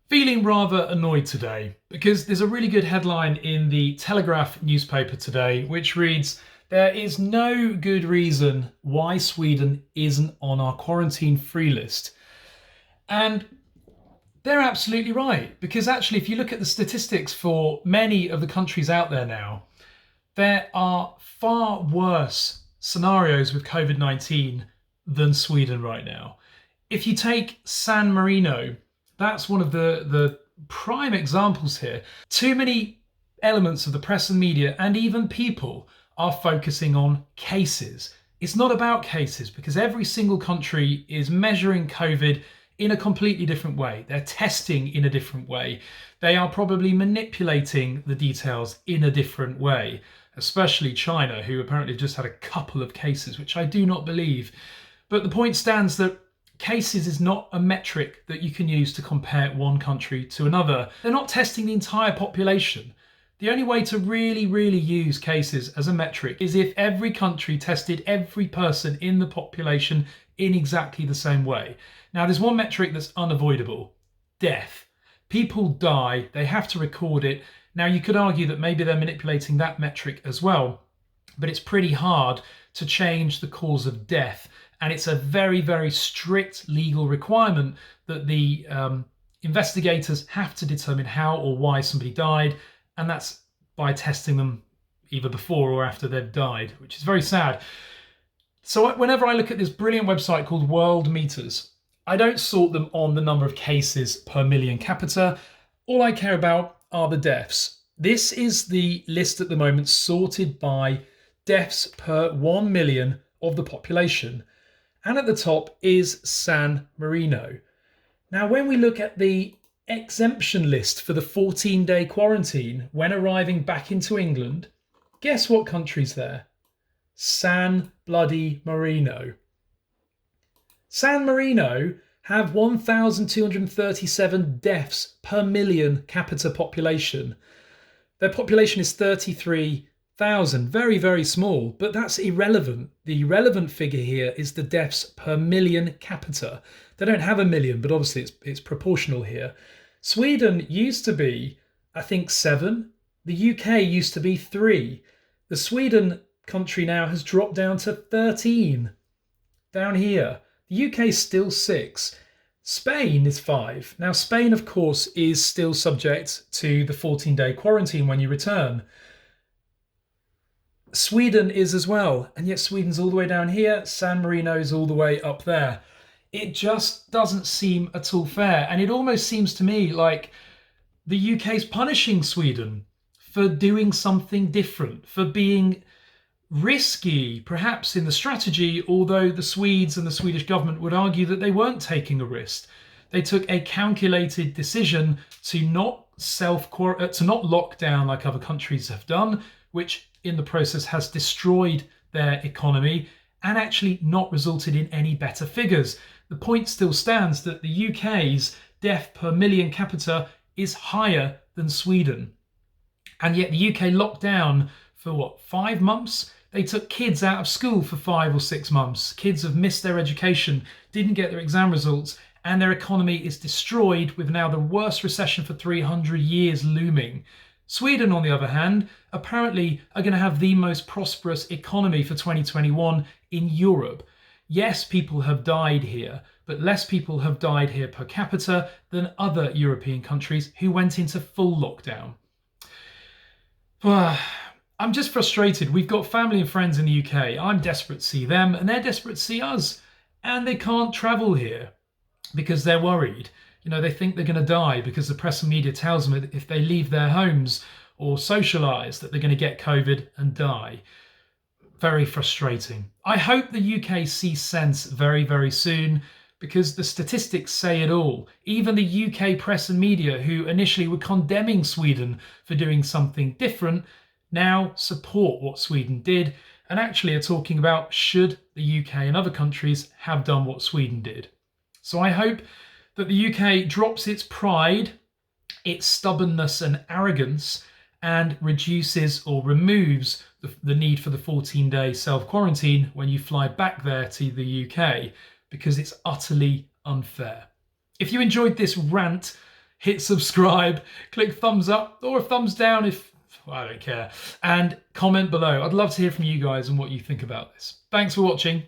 Feeling rather annoyed today because there's a really good headline in the Telegraph newspaper today which reads, "There is no good reason why Sweden isn't on our quarantine free list." And they're absolutely right, because actually if you look at the statistics for many of the countries out there now, there are far worse scenarios with COVID-19 than Sweden right now. If you take San Marino, that's one of the prime examples here. Too many elements of the press and media and even people are focusing on cases. It's not about cases because every single country is measuring COVID in a completely different way. They're testing in a different way. They are probably manipulating the details in a different way, especially China, who apparently just had a couple of cases, which I do not believe. But the point stands that cases is not a metric that you can use to compare one country to another. They're not testing the entire population. The only way to really use cases as a metric is if every country tested every person in the population in exactly the same way. Now, there's one metric that's unavoidable: death. People die, they have to record it. Now, you could argue that maybe they're manipulating that metric as well, but it's pretty hard to change the cause of death. And it's a very strict legal requirement that the investigators have to determine how or why somebody died, and that's by testing them either before or after they've died, which is very sad. So whenever I look at this brilliant website called World Meters, I don't sort them on the number of cases per million capita. All I care about are the deaths. This is the list at the moment sorted by deaths per 1 million of the population. And at the top is San Marino. Now, when we look at the exemption list for the 14-day quarantine when arriving back into England, guess what country's there? San bloody Marino. San Marino have 1,237 deaths per million capita population. Their population is 33,000, very small, but that's irrelevant. The relevant figure here is the deaths per million capita. They don't have a million, but obviously it's proportional here. Sweden used to be, I think, 7. The UK used to be 3. The Sweden country now has dropped down to 13. Down here. The UK is still 6. Spain is 5. Now, Spain, of course, is still subject to the 14-day quarantine when you return. Sweden is as well, and yet Sweden's all the way down here. San Marino is all the way up there. It just doesn't seem at all fair, and it almost seems to me like the UK's punishing Sweden for doing something different, for being risky, perhaps in the strategy, although the Swedes and the Swedish government would argue that they weren't taking a risk. They took a calculated decision to not lock down like other countries have done, which in the process has destroyed their economy and actually not resulted in any better figures. The point still stands that the UK's death per million capita is higher than Sweden. And yet the UK locked down for 5 months? They took kids out of school for 5 or 6 months. Kids have missed their education, didn't get their exam results, and their economy is destroyed, with now the worst recession for 300 years looming. Sweden, on the other hand, apparently are going to have the most prosperous economy for 2021 in Europe. Yes, people have died here, but less people have died here per capita than other European countries who went into full lockdown. I'm just frustrated. We've got family and friends in the UK. I'm desperate to see them and they're desperate to see us. And they can't travel here because they're worried. You know, they think they're going to die because the press and media tells them that if they leave their homes or socialise that they're going to get COVID and die. Very frustrating. I hope the UK sees sense very soon, because the statistics say it all. Even the UK press and media, who initially were condemning Sweden for doing something different, now support what Sweden did and actually are talking about should the UK and other countries have done what Sweden did. So I hope that the UK drops its pride, its stubbornness and arrogance, and reduces or removes the need for the 14-day self-quarantine when you fly back there to the UK, because it's utterly unfair. If you enjoyed this rant, hit subscribe, click thumbs up or a thumbs down if I don't care, and comment below. I'd love to hear from you guys and what you think about this. Thanks for watching.